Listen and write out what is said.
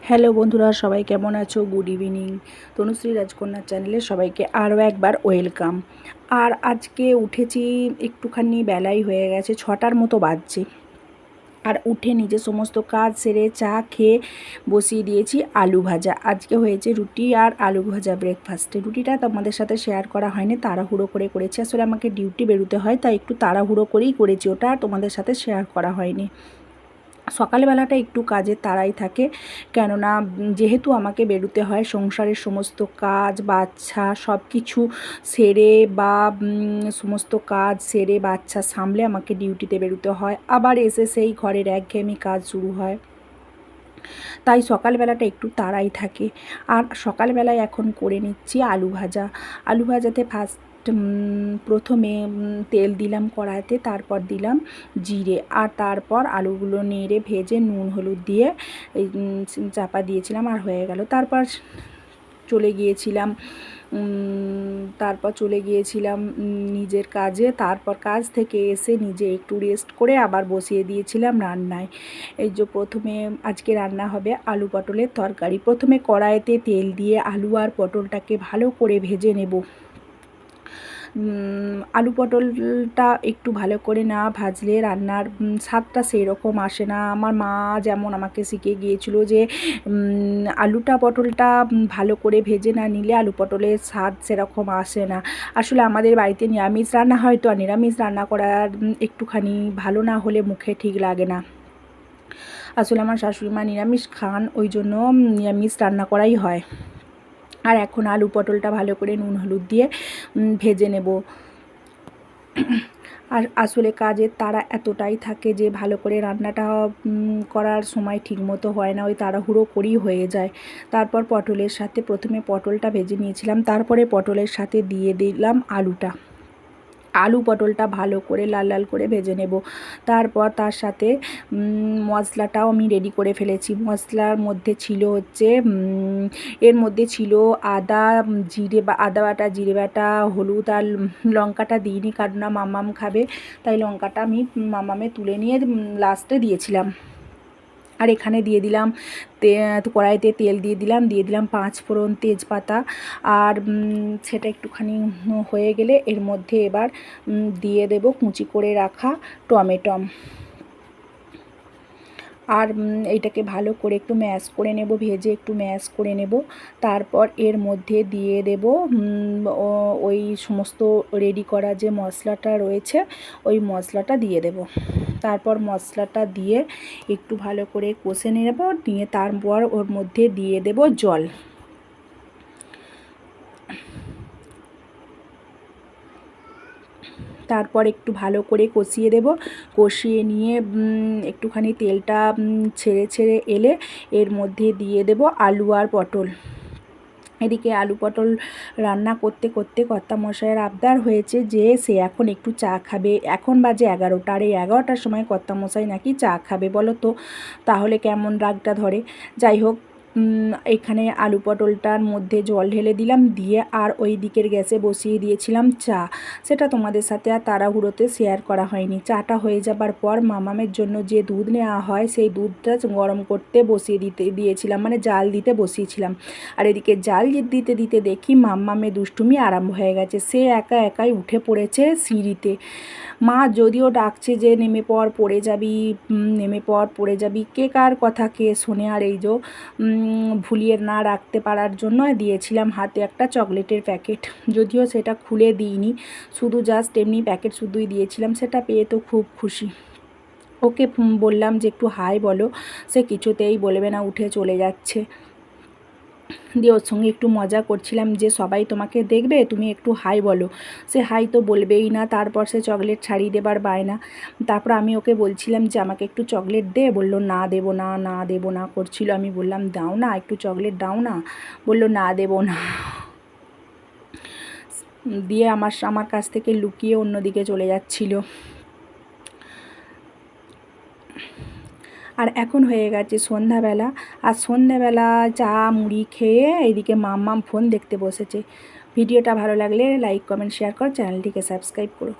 Hello বন্ধুরা, সবাই কেমন আছো? Good evening. তনুশ্রী রাজকন্যা চ্যানেলে সবাইকে আরও একবার ওয়েলকাম। আর আজকে উঠেছি একটুখানি বেলাই হয়ে গেছে, 6টার মতো বাজছে। আর উঠে নিজে সমস্ত কাজ সেরে চা খেয়ে বসিয়ে দিয়েছি আলু ভাজা। আজকে হয়েছে রুটি আর আলু ভাজা ব্রেকফাস্টে। রুটিটা তোমাদের সাথে শেয়ার করা হয়নি, তাড়াহুড়ো করে করেছি। আসলে আমাকে ডিউটি বেরোতে হয়, তাই একটু তাড়াহুড়ো করেই করেছি, ওটা আর তোমাদের সাথে শেয়ার করা হয়নি। সকালবেলাটা একটু কাজের তাড়াই থাকে, কেননা যেহেতু আমাকে বেরোতে হয়, সংসারের সমস্ত কাজ বাচ্চা সব কিছু সেরে বা সমস্ত কাজ সেরে বাচ্চা সামলে আমাকে ডিউটিতে বেরোতে হয়। আবার এসে সেই ঘরের একঘেয়েমি কাজ শুরু হয়, তাই সকালবেলাটা একটু তাড়াই থাকে। আর সকালবেলায় এখন করে নিচ্ছি আলু ভাজা। আলু ভাজাতে প্রথমে তেল দিলাম কড়াইতে, তারপর দিলাম জিরে, আর তারপর আলুগুলো নেড়ে ভেজে নুন হলুদ দিয়ে চাপা দিয়েছিলাম, আর হয়ে গেল। তারপর চলে গিয়েছিলাম নিজের কাজে। তারপর কাজ থেকে এসে নিজে একটু রেস্ট করে আবার বসিয়ে দিয়েছিলাম রান্নায়। এই যে প্রথমে আজকে রান্না হবে আলু পটলের তরকারি। প্রথমে কড়াইতে তেল দিয়ে আলু আর পটলটাকে ভালো করে ভেজে নেব। আলু পটলটা একটু ভালো করে না ভাজলে রান্নার স্বাদটা সেরকম আসে না। আমার মা যেমন আমাকে শিখিয়ে গিয়েছিল যে পটলটা ভালো করে ভেজে না নিলে আলু পটলের স্বাদ সেরকম আসে না। আসলে আমাদের বাড়িতে নিরামিষ রান্না হয়, তো নিরামিষ রান্না করার একটুখানি ভালো না হলে মুখে ঠিক লাগে না। আসলে আমার শাশুড়ি মা নিরামিষ খান, ওই জন্য নিরামিষ রান্না করাই হয়। আর এখন আলু পটলটা ভালো করে নুন হলুদ দিয়ে ভেজে নেব। আর আসলে কাজের তাড়া এতটাই থাকে যে ভালো করে রান্নাটা করার সময় ঠিকমতো হয় না, ওই তাড়াহুড়ো করেই হয়ে যায়। তারপর পটলের সাথে প্রথমে পটলটা ভেজে নিয়েছিলাম, তারপরে পটলের সাথে দিয়ে দিলাম আলু পটলটা ভালো করে লাল লাল করে ভেজে নেব। তারপর তার সাথে মশলাটাও আমি রেডি করে ফেলেছি। মশলার মধ্যে ছিল আদা আদা বাটা, জিরে বাটা, হলুদ, আর লঙ্কাটা দিইনি, কারণ না মাম্মাম খাবে, তাই লঙ্কাটা আমি মাম্মামে তুলে নিয়ে লাস্টে দিয়েছিলাম। আর এখানে দিয়ে দিলাম কড়াইতে তেল দিয়ে দিলাম 5 ফোড়ন, তেজপাতা, আর সেটা একটুখানি হয়ে গেলে এর মধ্যে এবার দিয়ে দেব কুচি করে রাখা টমেটো। আর এইটাকে ভালো করে একটু ম্যাশ করে নেব, ভেজে একটু ম্যাশ করে নেব। তারপর এর মধ্যে দিয়ে দেব ওই সমস্ত রেডি করা যে মশলাটা রয়েছে, ওই মশলাটা দিয়ে দেব। তারপর মশলাটা দিয়ে একটু ভালো করে কষে নেব, নিয়ে তারপর ওর মধ্যে দিয়ে দেব জল। তারপর একটু ভালো করে কষিয়ে দেব। কষিয়ে নিয়ে একটুখানি তেলটা ছেড়ে এলে এর মধ্যে দিয়ে দেব আলু আর পটল। এদিকে আলু পটল রান্না করতে করতে কর্তামশাইয়ের আবদার হয়েছে যে সে এখন একটু চা খাবে। এখন বাজে 11টা, আর এই 11টার সময় কর্তামশাই নাকি চা খাবে। বলো তো তাহলে কেমন রাগটা ধরে। যাই হোক, এখানে আলু পটলটার মধ্যে জল ঢেলে দিলাম, দিয়ে আর ওই দিকের গ্যাসে বসিয়ে দিয়েছিলাম চা। সেটা তোমাদের সাথে আর তাড়াহুড়োতে শেয়ার করা হয়নি। চাটা হয়ে যাবার পর মামামের জন্য যে দুধ নেওয়া হয়, সেই দুধটা গরম করতে দিয়েছিলাম, মানে জাল দিতে বসিয়েছিলাম। আর এদিকে জাল দিতে দিতে দেখি মাম্মামের দুষ্টুমি আরম্ভ হয়ে গেছে। সে একা একাই উঠে পড়েছে সিঁড়িতে। মা যদিও ডাকছে যে নেমে পড়ে যাবি, কে কার কথা কে শোনে। আর এই যে ভুলিয়ে না রাখতে পারার জন্য দিয়েছিলাম হাতে একটা চকলেটের প্যাকেট, যদিও সেটা খুলে দিইনি, শুধু জাস্ট এমনি প্যাকেট শুধুই দিয়েছিলাম। সেটা পেয়ে তো খুব খুশি। ওকে বললাম যে একটু হাই বলো, সে কিছুতেই বলবে না, উঠে চলে যাচ্ছে। দিয়ে ওর সঙ্গে একটু মজা করছিলাম যে সবাই তোমাকে দেখবে, তুমি একটু হাই বলো। সে হাই তো বলবেই না, তারপর সে চকলেট ছাড়িয়ে দেবার বায়না। তারপর আমি ওকে বলছিলাম যে আমাকে একটু চকলেট দে, বললো না দেবো না করছিল। আমি বললাম দাও না, একটু চকলেট দাও না, বললো না দেবো না। দিয়ে আমার কাছ থেকে লুকিয়ে অন্যদিকে চলে যাচ্ছিল। আর এখন হয়ে গেছে সন্ধ্যাবেলা, আর সন্ধ্যাবেলা চা মুড়ি খেয়ে এইদিকে মাম্মাম ফোন দেখতে বসেছে। ভিডিওটা ভালো লাগলে লাইক কমেন্ট শেয়ার করো, চ্যানেলটিকে সাবস্ক্রাইব করো।